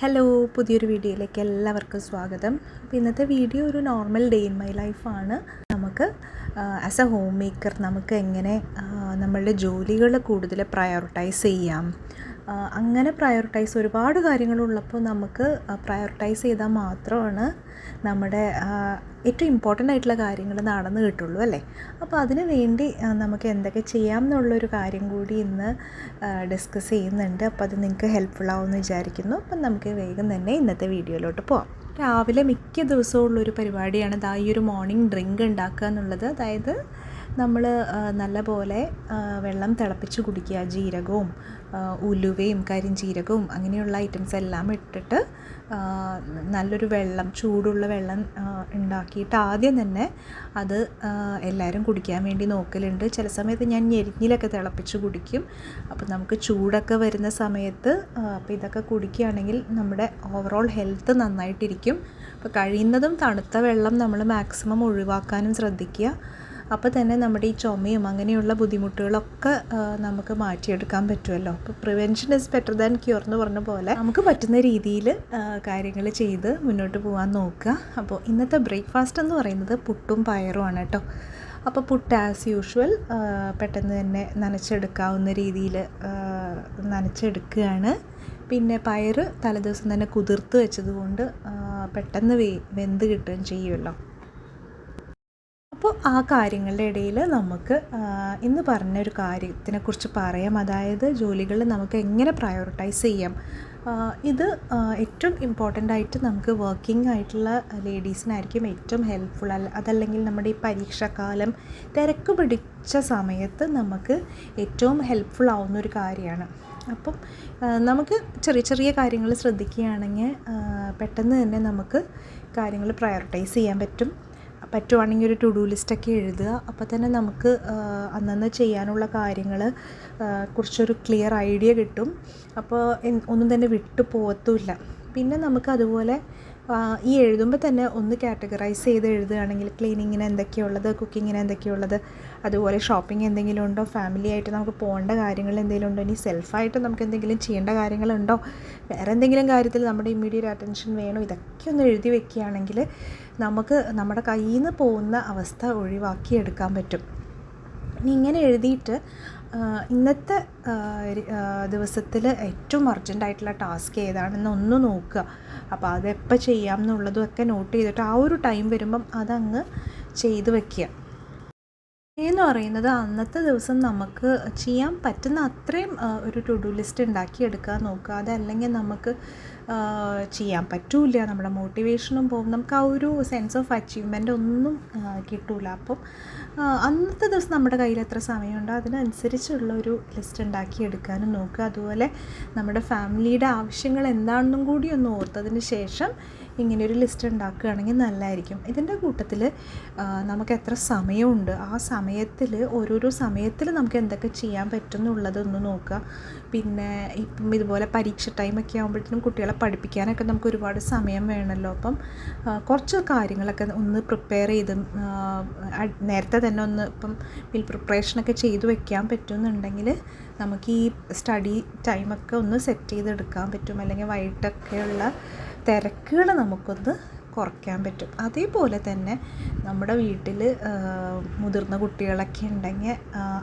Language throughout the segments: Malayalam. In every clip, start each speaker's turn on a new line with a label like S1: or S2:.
S1: ഹലോ, പുതിയൊരു വീഡിയോയിലേക്ക് എല്ലാവർക്കും സ്വാഗതം. അപ്പോൾ ഇന്നത്തെ വീഡിയോ ഒരു നോർമൽ ഡേ ഇൻ മൈ ലൈഫാണ്. നമുക്ക് ആസ് എ ഹോം മേക്കർ നമുക്ക് എങ്ങനെ നമ്മളുടെ ജോലികൾ കൂടുതൽ പ്രയോറിറ്റൈസ് ചെയ്യാം. അങ്ങനെ പ്രയോറിറ്റൈസ് ഒരുപാട് കാര്യങ്ങളുള്ളപ്പോൾ നമുക്ക് പ്രയോറിറ്റൈസ് ചെയ്താൽ മാത്രമാണ് നമ്മുടെ ഏറ്റവും ഇമ്പോർട്ടൻ്റ് ആയിട്ടുള്ള കാര്യങ്ങൾ നടന്നു കിട്ടുള്ളൂ അല്ലേ. അപ്പോൾ അതിന് വേണ്ടി നമുക്ക് എന്തൊക്കെ ചെയ്യാം എന്നുള്ളൊരു കാര്യം കൂടി ഇന്ന് ഡിസ്കസ് ചെയ്യുന്നുണ്ട്. അപ്പോൾ അത് നിങ്ങൾക്ക് ഹെൽപ്ഫുൾ ആവുമെന്ന് വിചാരിക്കുന്നു. അപ്പം നമുക്ക് വേഗം തന്നെ ഇന്നത്തെ വീഡിയോയിലോട്ട് പോകാം. രാവിലെ മിക്ക ദിവസവും ഉള്ളൊരു പരിപാടിയാണ് ഈ ഒരു മോർണിംഗ് ഡ്രിങ്ക് ഉണ്ടാക്കുക എന്നുള്ളത്. അതായത് നമ്മൾ നല്ലപോലെ വെള്ളം തിളപ്പിച്ച് കുടിക്കുക. ജീരകവും ഉലുവയും കരിഞ്ജീരകവും അങ്ങനെയുള്ള ഐറ്റംസ് എല്ലാം ഇട്ടിട്ട് നല്ലൊരു വെള്ളം, ചൂടുള്ള വെള്ളം ഉണ്ടാക്കിയിട്ട് ആദ്യം തന്നെ അത് എല്ലാവരും കുടിക്കാൻ വേണ്ടി നോക്കലുണ്ട്. ചില സമയത്ത് ഞാൻ ഞെരിഞ്ഞിലൊക്കെ തിളപ്പിച്ച് കുടിക്കും. അപ്പോൾ നമുക്ക് ചൂടൊക്കെ വരുന്ന സമയത്ത് അപ്പോൾ ഇതൊക്കെ കുടിക്കുകയാണെങ്കിൽ നമ്മുടെ ഓവറോൾ ഹെൽത്ത് നന്നായിട്ടിരിക്കും. അപ്പോൾ കഴിയുന്നതും തണുത്ത വെള്ളം നമ്മൾ മാക്സിമം ഒഴിവാക്കാനും ശ്രദ്ധിക്കുക. അപ്പോൾ തന്നെ നമ്മുടെ ഈ ചുമയും അങ്ങനെയുള്ള ബുദ്ധിമുട്ടുകളൊക്കെ നമുക്ക് മാറ്റിയെടുക്കാൻ പറ്റുമല്ലോ. അപ്പോൾ prevention is better than cure എന്ന് പറഞ്ഞ പോലെ നമുക്ക് പറ്റുന്ന രീതിയിൽ കാര്യങ്ങൾ ചെയ്ത് മുന്നോട്ട് പോകാൻ നോക്കുക. അപ്പോൾ ഇന്നത്തെ ബ്രേക്ക്ഫാസ്റ്റ് എന്ന് പറയുന്നത് പുട്ടും പയറുമാണ് കേട്ടോ. അപ്പോൾ പുട്ട് ആസ് യൂഷ്വൽ പെട്ടെന്ന് തന്നെ നനച്ചെടുക്കാവുന്ന രീതിയിൽ നനച്ചെടുക്കുകയാണ്. പിന്നെ പയറ് തലേദിവസം തന്നെ കുതിർത്ത് വെച്ചതുകൊണ്ട് പെട്ടെന്ന് വെന്ത് കിട്ടുകയും ചെയ്യുമല്ലോ. അപ്പോൾ ആ കാര്യങ്ങളുടെ ഇടയിൽ നമുക്ക് ഇന്ന് പറഞ്ഞൊരു കാര്യത്തിനെക്കുറിച്ച് പറയാം. അതായത് ജോലികൾ നമുക്ക് എങ്ങനെ പ്രയോറിറ്റൈസ് ചെയ്യാം. ഇത് ഏറ്റവും ഇമ്പോർട്ടൻ്റ് ആയിട്ട് നമുക്ക് വർക്കിംഗ് ആയിട്ടുള്ള ലേഡീസിനായിരിക്കും ഏറ്റവും ഹെൽപ്ഫുൾ. അതല്ലെങ്കിൽ നമ്മുടെ ഈ പരീക്ഷാക്കാലം തിരക്ക് പിടിച്ച സമയത്ത് നമുക്ക് ഏറ്റവും ഹെൽപ്ഫുൾ ആവുന്നൊരു കാര്യമാണ്. അപ്പം നമുക്ക് ചെറിയ ചെറിയ കാര്യങ്ങൾ ശ്രദ്ധിക്കുകയാണെങ്കിൽ പെട്ടെന്ന് തന്നെ നമുക്ക് കാര്യങ്ങൾ പ്രയോറിറ്റൈസ് ചെയ്യാൻ പറ്റുവാണെങ്കിൽ ഒരു ടു ഡു ലിസ്റ്റൊക്കെ എഴുതുക. അപ്പോൾ തന്നെ നമുക്ക് അന്നന്ന് ചെയ്യാനുള്ള കാര്യങ്ങൾ കുറിച്ചൊരു ക്ലിയർ ഐഡിയ കിട്ടും. അപ്പോൾ ഒന്നും തന്നെ വിട്ടു പോകത്തുമില്ല. പിന്നെ നമുക്ക് അതുപോലെ ഈ എഴുതുമ്പോൾ തന്നെ ഒന്ന് കാറ്റഗറൈസ് ചെയ്ത് എഴുതുകയാണെങ്കിൽ ക്ലീനിങ്ങിന് എന്തൊക്കെയുള്ളത്, കുക്കിങ്ങിന് എന്തൊക്കെയുള്ളത്, അതുപോലെ ഷോപ്പിംഗ് എന്തെങ്കിലും ഉണ്ടോ, ഫാമിലി ആയിട്ട് നമുക്ക് പോകേണ്ട കാര്യങ്ങൾ എന്തെങ്കിലും ഉണ്ടോ, ഇനി സെൽഫായിട്ട് നമുക്ക് എന്തെങ്കിലും ചെയ്യേണ്ട കാര്യങ്ങളുണ്ടോ, വേറെ എന്തെങ്കിലും കാര്യത്തിൽ നമ്മുടെ ഇമ്മീഡിയറ്റ് അറ്റൻഷൻ വേണോ, ഇതൊക്കെ ഒന്ന് എഴുതി വെക്കുകയാണെങ്കിൽ നമുക്ക് നമ്മുടെ കയ്യിൽ നിന്ന് പോകുന്ന അവസ്ഥ ഒഴിവാക്കിയെടുക്കാൻ പറ്റും. ഇനി ഇങ്ങനെ എഴുതിയിട്ട് ഇന്നത്തെ ദിവസത്തിൽ ഏറ്റവും അർജൻറ്റായിട്ടുള്ള ടാസ്ക് ഏതാണെന്ന് ഒന്ന് നോക്കുക. അപ്പോൾ അതെപ്പോൾ ചെയ്യാം എന്നുള്ളതും ഒക്കെ നോട്ട് ചെയ്തിട്ട് ആ ഒരു ടൈം വരുമ്പം അതങ്ങ് ചെയ്ത് വയ്ക്കുക. എന്ന് പറയുന്നത് അന്നത്തെ ദിവസം നമുക്ക് ചെയ്യാൻ പറ്റുന്ന അത്രയും ഒരു ടു ഡു ലിസ്റ്റ് ഉണ്ടാക്കിയെടുക്കാൻ നോക്കുക. അതല്ലെങ്കിൽ നമുക്ക് ചെയ്യാൻ പറ്റില്ല, നമ്മുടെ മോട്ടിവേഷനും പോകും, നമുക്ക് ആ ഒരു സെൻസ് ഓഫ് അച്ചീവ്മെൻ്റ് ഒന്നും കിട്ടില്ല. അപ്പം അന്നത്തെ ദിവസം നമ്മുടെ കയ്യിൽ എത്ര സമയമുണ്ടോ അതിനനുസരിച്ചുള്ള ഒരു ലിസ്റ്റ് ഉണ്ടാക്കിയെടുക്കാനും നോക്കുക. അതുപോലെ നമ്മുടെ ഫാമിലിയുടെ ആവശ്യങ്ങൾ എന്താണെന്നും കൂടി ഒന്ന് ഓർത്തതിന് ശേഷം ഇങ്ങനെയൊരു ലിസ്റ്റ് ഉണ്ടാക്കുകയാണെങ്കിൽ നല്ലതായിരിക്കും. ഇതിൻ്റെ കൂട്ടത്തിൽ നമുക്ക് എത്ര സമയമുണ്ട്, ആ സമയത്തിൽ ഓരോരോ സമയത്തിൽ നമുക്ക് എന്തൊക്കെ ചെയ്യാൻ പറ്റും എന്നുള്ളതൊന്ന് നോക്കുക. പിന്നെ ഇപ്പം ഇതുപോലെ പരീക്ഷ ടൈമൊക്കെ ആകുമ്പോഴത്തേനും കുട്ടികളെ പഠിപ്പിക്കാനൊക്കെ നമുക്ക് ഒരുപാട് സമയം വേണമല്ലോ. അപ്പം കുറച്ച് കാര്യങ്ങളൊക്കെ ഒന്ന് പ്രിപ്പയർ ചെയ്ത് നേരത്തെ തന്നെ ഒന്ന് ഇപ്പം മീൽ പ്രിപ്പറേഷനൊക്കെ ചെയ്ത് വെക്കാൻ പറ്റുമെന്നുണ്ടെങ്കിൽ നമുക്ക് ഈ സ്റ്റഡി ടൈമൊക്കെ ഒന്ന് സെറ്റ് ചെയ്തെടുക്കാൻ പറ്റും. അല്ലെങ്കിൽ വൈകിട്ടൊക്കെയുള്ള തിരക്കുകൾ നമുക്കൊന്ന് കുറയ്ക്കാൻ പറ്റും. അതേപോലെ തന്നെ നമ്മുടെ വീട്ടിൽ മുതിർന്ന കുട്ടികളൊക്കെ ഉണ്ടെങ്കിൽ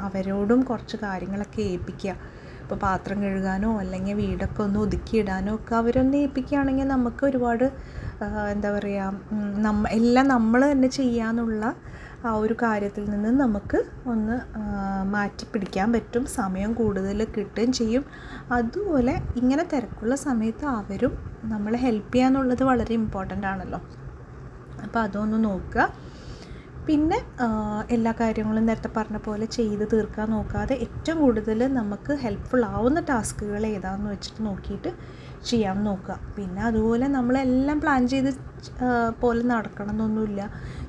S1: അവരോടും കുറച്ച് കാര്യങ്ങളൊക്കെ ഏൽപ്പിക്കുക. ഇപ്പോൾ പാത്രം കഴുകാനോ അല്ലെങ്കിൽ വീടൊക്കെ ഒന്ന് ഒതുക്കിയിടാനോ ഒക്കെ അവരൊന്ന് ഏൽപ്പിക്കുകയാണെങ്കിൽ നമുക്ക് ഒരുപാട് എന്താ പറയുക, എല്ലാം നമ്മൾ തന്നെ ചെയ്യാനുള്ള ആ ഒരു കാര്യത്തിൽ നിന്ന് നമുക്ക് ഒന്ന് മാറ്റി പിടിക്കാൻ പറ്റും. സമയം കൂടുതൽ കിട്ടുകയും ചെയ്യും. അതുപോലെ ഇങ്ങനെ തിരക്കുള്ള സമയത്ത് അവരും നമ്മളെ ഹെൽപ്പ് ചെയ്യാന്നുള്ളത് വളരെ ഇമ്പോർട്ടൻ്റ് ആണല്ലോ. അപ്പോൾ അതൊന്ന് നോക്കുക. പിന്നെ എല്ലാ കാര്യങ്ങളും നേരത്തെ പറഞ്ഞ പോലെ ചെയ്ത് തീർക്കാൻ നോക്കാതെ ഏറ്റവും കൂടുതൽ നമുക്ക് ഹെൽപ്ഫുൾ ആവുന്ന ടാസ്കുകൾ ഏതാണെന്ന് വെച്ചിട്ട് നോക്കിയിട്ട് ചെയ്യാൻ നോക്കുക. പിന്നെ അതുപോലെ നമ്മളെല്ലാം പ്ലാൻ ചെയ്ത് പോലെ നടക്കണം എന്നൊന്നുമില്ല.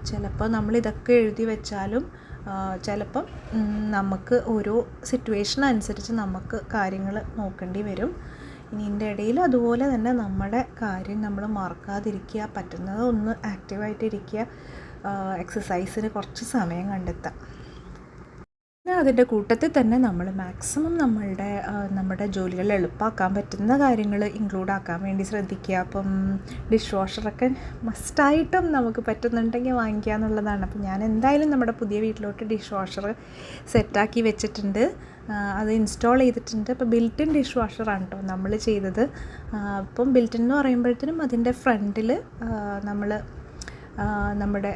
S1: ചിലപ്പോൾ നമ്മളിതൊക്കെ എഴുതി വെച്ചാലും ചിലപ്പം നമുക്ക് ഓരോ സിറ്റുവേഷൻ അനുസരിച്ച് നമുക്ക് കാര്യങ്ങൾ നോക്കേണ്ടി വരും. ഇനി ഇതിൻ്റെ ഇടയിൽ അതുപോലെ തന്നെ നമ്മുടെ കാര്യം നമ്മൾ മറക്കാതിരിക്കുക, പറ്റുന്നത് ഒന്ന് ആക്റ്റീവായിട്ടിരിക്കുക, എക്സസൈസിന് കുറച്ച് സമയം കണ്ടെത്താം. അതിൻ്റെ കൂട്ടത്തിൽ തന്നെ നമ്മൾ മാക്സിമം നമ്മുടെ ജോലികൾ എളുപ്പമാക്കാൻ പറ്റുന്ന കാര്യങ്ങൾ ഇൻക്ലൂഡ് ആക്കാൻ വേണ്ടി ശ്രദ്ധിക്കുക. അപ്പം ഡിഷ് വാഷറൊക്കെ മസ്റ്റായിട്ടും നമുക്ക് പറ്റുന്നുണ്ടെങ്കിൽ വാങ്ങിക്കുക എന്നുള്ളതാണ്. അപ്പം ഞാൻ എന്തായാലും നമ്മുടെ പുതിയ വീട്ടിലോട്ട് ഡിഷ് വാഷർ സെറ്റാക്കി വെച്ചിട്ടുണ്ട്, അത് ഇൻസ്റ്റാൾ ചെയ്തിട്ടുണ്ട്. അപ്പോൾ ബിൽറ്റിൻ ഡിഷ് വാഷറാണ് കേട്ടോ നമ്മൾ ചെയ്തത്. അപ്പം ബിൽറ്റിൻ എന്ന് പറയുമ്പോഴത്തേനും അതിൻ്റെ ഫ്രണ്ടിൽ നമ്മൾ നമ്മുടെ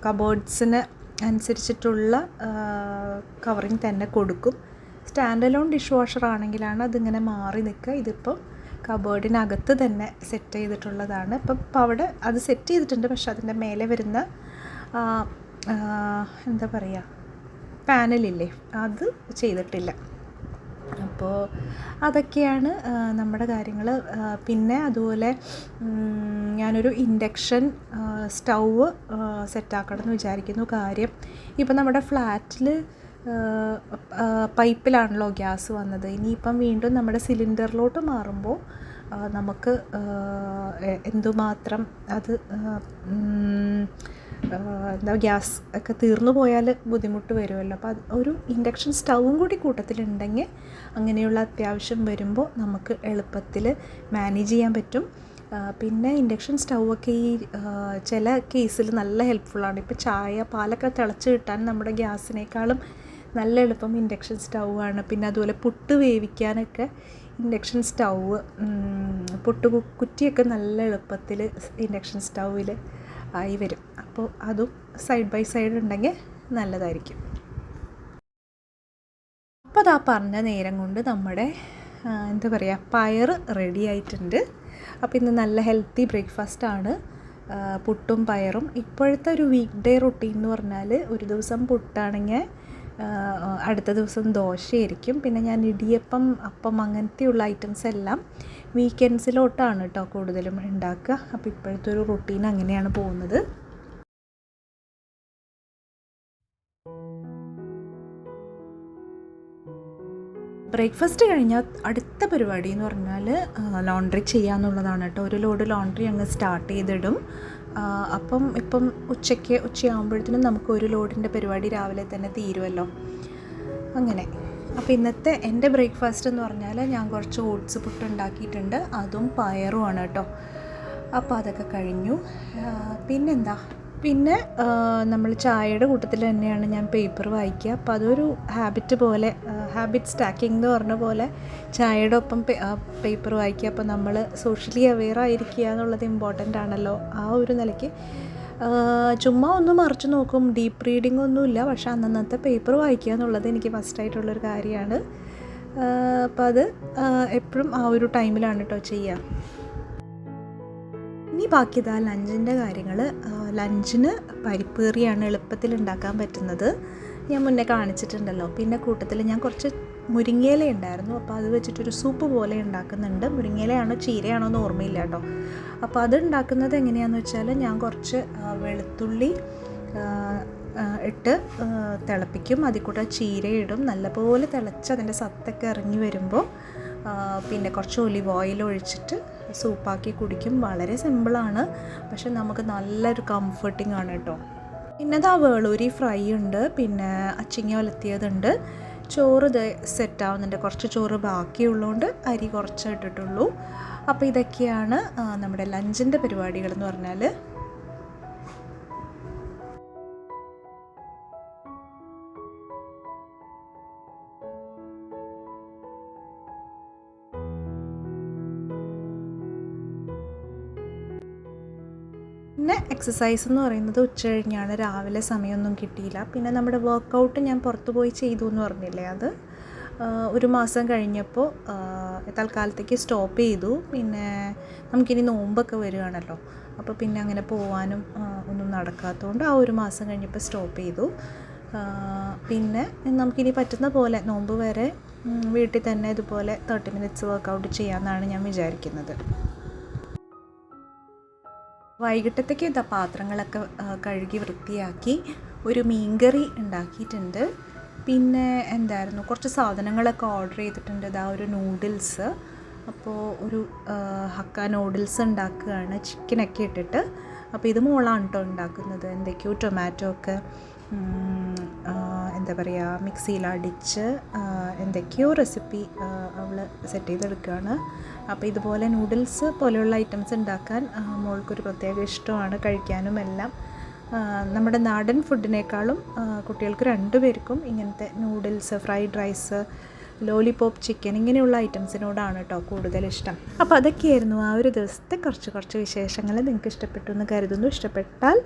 S1: കബോർഡ്സിന് അനുസരിച്ചിട്ടുള്ള കവറിങ് തന്നെ കൊടുക്കും. സ്റ്റാൻഡ് അലോൺ ഡിഷ് വാഷർ ആണെങ്കിലാണ് അതിങ്ങനെ മാറി നിൽക്കുക. ഇതിപ്പം കബോർഡിനകത്ത് തന്നെ സെറ്റ് ചെയ്തിട്ടുള്ളതാണ്. ഇപ്പം അവിടെ അത് സെറ്റ് ചെയ്തിട്ടുണ്ട്, പക്ഷെ അതിൻ്റെ മേലെ വരുന്ന എന്താ പറയുക, പാനലില്ലേ, അത് ചെയ്തിട്ടില്ല. അപ്പോൾ അതൊക്കെയാണ് നമ്മുടെ കാര്യങ്ങൾ. പിന്നെ അതുപോലെ ഞാനൊരു ഇൻഡക്ഷൻ സ്റ്റൗവ് സെറ്റാക്കണം എന്ന് വിചാരിക്കുന്നു. കാര്യം ഇപ്പം നമ്മുടെ ഫ്ലാറ്റിൽ പൈപ്പിലാണല്ലോ ഗ്യാസ് വന്നത്. ഇനിയിപ്പം വീണ്ടും നമ്മുടെ സിലിണ്ടറിലോട്ട് മാറുമ്പോൾ നമുക്ക് എന്തുമാത്രം അത് എന്താ ഗ്യാസ് ഒക്കെ തീർന്നു പോയാൽ ബുദ്ധിമുട്ട് വരുമല്ലോ. അപ്പോൾ അത് ഒരു ഇൻഡക്ഷൻ സ്റ്റൗവും കൂടി കൂട്ടത്തിലുണ്ടെങ്കിൽ അങ്ങനെയുള്ള അത്യാവശ്യം വരുമ്പോൾ നമുക്ക് എളുപ്പത്തിൽ മാനേജ് ചെയ്യാൻ പറ്റും. പിന്നെ ഇൻഡക്ഷൻ സ്റ്റൗവൊക്കെ ഈ ചില കേസിൽ നല്ല ഹെൽപ്ഫുള്ളാണ്. ഇപ്പോൾ ചായ പാലൊക്കെ തിളച്ച് കിട്ടാൻ നമ്മുടെ ഗ്യാസിനേക്കാളും നല്ല എളുപ്പം ഇൻഡക്ഷൻ സ്റ്റൗവാണ്. പിന്നെ അതുപോലെ പുട്ട് വേവിക്കാനൊക്കെ ഇൻഡക്ഷൻ സ്റ്റൗവ്, കുറ്റിയൊക്കെ നല്ല എളുപ്പത്തിൽ ഇൻഡക്ഷൻ സ്റ്റൗവിൽ ആയി വരും. അപ്പോൾ അതും സൈഡ് ബൈ സൈഡ് ഉണ്ടെങ്കിൽ നല്ലതായിരിക്കും. അപ്പോൾ അതാ പറഞ്ഞ നേരം കൊണ്ട് നമ്മുടെ എന്താ പറയുക, പയർ റെഡി ആയിട്ടുണ്ട്. അപ്പോൾ ഇന്ന് നല്ല ഹെൽത്തി ബ്രേക്ക്ഫാസ്റ്റാണ്, പുട്ടും പയറും. ഇപ്പോഴത്തെ ഒരു വീക്ക് ഡേ റൊട്ടീൻ എന്ന് പറഞ്ഞാൽ ഒരു ദിവസം പുട്ടാണെങ്കിൽ അടുത്ത ദിവസം ദോശയായിരിക്കും. പിന്നെ ഞാൻ ഇടിയപ്പം, അപ്പം അങ്ങനത്തെയുള്ള ഐറ്റംസ് എല്ലാം വീക്കെൻഡ്സിലോട്ടാണ് കേട്ടോ കൂടുതലും ഉണ്ടാക്കുക. അപ്പോൾ ഇപ്പോഴത്തെ ഒരു റൊട്ടീൻ അങ്ങനെയാണ് പോകുന്നത്. ബ്രേക്ക്ഫാസ്റ്റ് കഴിഞ്ഞാൽ അടുത്ത പരിപാടി എന്ന് പറഞ്ഞാൽ ലോണ്ട്രി ചെയ്യാന്നുള്ളതാണ് കേട്ടോ. ഒരു ലോഡ് ലോണ്ട്രി അങ്ങ് സ്റ്റാർട്ട് ചെയ്തിടും. അപ്പം ഇപ്പം ഉച്ചയാകുമ്പോഴത്തേനും നമുക്ക് ഒരു ലോഡിൻ്റെ പരിപാടി രാവിലെ തന്നെ തീരുമല്ലോ. അങ്ങനെ അപ്പോൾ ഇന്നത്തെ എൻ്റെ ബ്രേക്ക്ഫാസ്റ്റ് എന്ന് പറഞ്ഞാൽ ഞാൻ കുറച്ച് ഓട്സ് പുട്ട് ഉണ്ടാക്കിയിട്ടുണ്ട്, അതും പയറുമാണ് കേട്ടോ. അപ്പോൾ അതൊക്കെ കഴിഞ്ഞു. പിന്നെ നമ്മൾ ചായയുടെ കൂട്ടത്തിൽ തന്നെയാണ് ഞാൻ പേപ്പർ വായിക്കുക. അപ്പോൾ അതൊരു ഹാബിറ്റ് സ്റ്റാക്കിംഗ് എന്ന് പറഞ്ഞ പോലെ ചായയുടെ ഒപ്പം പേപ്പർ വായിക്കുക. അപ്പോൾ നമ്മൾ സോഷ്യലി അവെയർ ആയിരിക്കുക എന്നുള്ളത് ഇമ്പോർട്ടൻ്റ് ആണല്ലോ. ആ ഒരു നിലയ്ക്ക് ചുമ്മാ ഒന്ന് മറിച്ച് നോക്കും, ഡീപ്പ് റീഡിംഗ് ഒന്നുമില്ല, പക്ഷെ അന്നത്തെ പേപ്പർ വായിക്കുക എന്നുള്ളത് എനിക്ക് മസ്റ്റായിട്ടുള്ളൊരു കാര്യമാണ്. അപ്പോൾ അത് എപ്പോഴും ആ ഒരു ടൈമിലാണ് കേട്ടോ ചെയ്യുക. ഇനി ബാക്കിയതാ ലഞ്ചിൻ്റെ കാര്യങ്ങൾ. ലഞ്ചിന് പരിപ്പ് കറിയാണ് എളുപ്പത്തിൽ ഉണ്ടാക്കാൻ പറ്റുന്നത്, ഞാൻ മുന്നേ കാണിച്ചിട്ടുണ്ടല്ലോ. പിന്നെ കൂട്ടത്തിൽ ഞാൻ കുറച്ച് മുരിങ്ങയില ഉണ്ടായിരുന്നു, അപ്പോൾ അത് വെച്ചിട്ടൊരു സൂപ്പ് പോലെ ഉണ്ടാക്കുന്നുണ്ട്. മുരിങ്ങയിലയാണോ ചീരയാണോ എന്ന് ഓർമ്മയില്ല കേട്ടോ. അപ്പോൾ അത് ഉണ്ടാക്കുന്നത് എങ്ങനെയാണെന്ന് വെച്ചാൽ, ഞാൻ കുറച്ച് വെളുത്തുള്ളി ഇട്ട് തിളപ്പിക്കും, അതിൽ കൂടെ ചീര ഇടും, നല്ലപോലെ തിളച്ച് അതിൻ്റെ സത്തൊക്കെ ഇറങ്ങി വരുമ്പോൾ പിന്നെ കുറച്ച് ഒലിവ് ഓയിൽ ഒഴിച്ചിട്ട് സൂപ്പാക്കി കുടിക്കും. വളരെ സിമ്പിളാണ്, പക്ഷെ നമുക്ക് നല്ലൊരു കംഫർട്ടിങ് ആണ് കേട്ടോ. പിന്നെ അതാ വേളൂരി ഫ്രൈ ഉണ്ട്, പിന്നെ അച്ചിങ്ങ ഒലത്തിയതുണ്ട്. ചോറ് ഇത് സെറ്റാവുന്നുണ്ട്, കുറച്ച് ചോറ് ബാക്കിയുള്ളതുകൊണ്ട് അരി കുറച്ച് ഇട്ടിട്ടുള്ളൂ. അപ്പോൾ ഇതൊക്കെയാണ് നമ്മുടെ ലഞ്ചിൻ്റെ പരിപാടികളെന്ന് പറഞ്ഞാൽ. പിന്നെ എക്സസൈസ് എന്ന് പറയുന്നത് ഉച്ച കഴിഞ്ഞാണ്, രാവിലെ സമയമൊന്നും കിട്ടിയില്ല. പിന്നെ നമ്മുടെ വർക്കൗട്ട് ഞാൻ പുറത്ത് പോയി ചെയ്തു എന്ന് പറഞ്ഞില്ലേ, അത് ഒരു മാസം കഴിഞ്ഞപ്പോൾ തൽക്കാലത്തേക്ക് സ്റ്റോപ്പ് ചെയ്തു. പിന്നെ നമുക്കിനി നോമ്പൊക്കെ വരികയാണല്ലോ, അപ്പോൾ പിന്നെ അങ്ങനെ പോകാനും ഒന്നും നടക്കാത്തതുകൊണ്ട് ആ ഒരു മാസം കഴിഞ്ഞപ്പോൾ സ്റ്റോപ്പ് ചെയ്തു. പിന്നെ നമുക്കിനി പറ്റുന്ന പോലെ നോമ്പ് വരെ വീട്ടിൽ തന്നെ ഇതുപോലെ 30 മിനിറ്റ്സ് വർക്കൗട്ട് ചെയ്യാമെന്നാണ് ഞാൻ വിചാരിക്കുന്നത്. വൈകിട്ടത്തേക്ക് ഇതാ പാത്രങ്ങളൊക്കെ കഴുകി വൃത്തിയാക്കി ഒരു മീൻകറി ഉണ്ടാക്കിയിട്ടുണ്ട്. പിന്നെ എന്തായിരുന്നു, കുറച്ച് സാധനങ്ങളൊക്കെ ഓർഡർ ചെയ്തിട്ടുണ്ട്. ഇതാ ഒരു നൂഡിൽസ്, അപ്പോൾ ഒരു ഹക്ക നൂഡിൽസ് ഉണ്ടാക്കുകയാണ് ചിക്കനൊക്കെ ഇട്ടിട്ട്. അപ്പോൾ ഇത് മോളാണ് കേട്ടോ ഉണ്ടാക്കുന്നത്. എന്തൊക്കെയോ ടൊമാറ്റോ ഒക്കെ എന്താ പറയുക, മിക്സിയിൽ അടിച്ച് എന്തൊക്കെയോ റെസിപ്പി അവൾ സെറ്റ് ചെയ്തെടുക്കുകയാണ്. അപ്പോൾ ഇതുപോലെ നൂഡിൽസ് പോലെയുള്ള ഐറ്റംസ് ഉണ്ടാക്കാൻ മോൾക്കൊരു പ്രത്യേക ഇഷ്ടമാണ്, കഴിക്കാനും എല്ലാം. നമ്മുടെ നാടൻ ഫുഡിനേക്കാളും കുട്ടികൾക്ക് രണ്ടുപേർക്കും ഇങ്ങനത്തെ noodles, fried rice, lollipop chicken ഇങ്ങനെയുള്ള ഐറ്റംസിനോടാണ് കേട്ടോ കൂടുതൽ ഇഷ്ടം. അപ്പോൾ അതൊക്കെയായിരുന്നു ആ ഒരു ദിവസത്തെ കുറച്ച് വിശേഷങ്ങൾ. നിങ്ങൾക്ക് ഇഷ്ടപ്പെട്ടു എന്ന് കരുതുന്നു. ഇഷ്ടപ്പെട്ടാൽ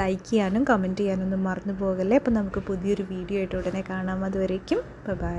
S1: ലൈക്ക് ചെയ്യാനും കമൻറ്റ് ചെയ്യാനൊന്നും മറന്നു പോകല്ലേ. അപ്പോൾ നമുക്ക് പുതിയൊരു വീഡിയോ ആയിട്ട് ഉടനെ കാണാം. അതുവരേക്കും ബൈ.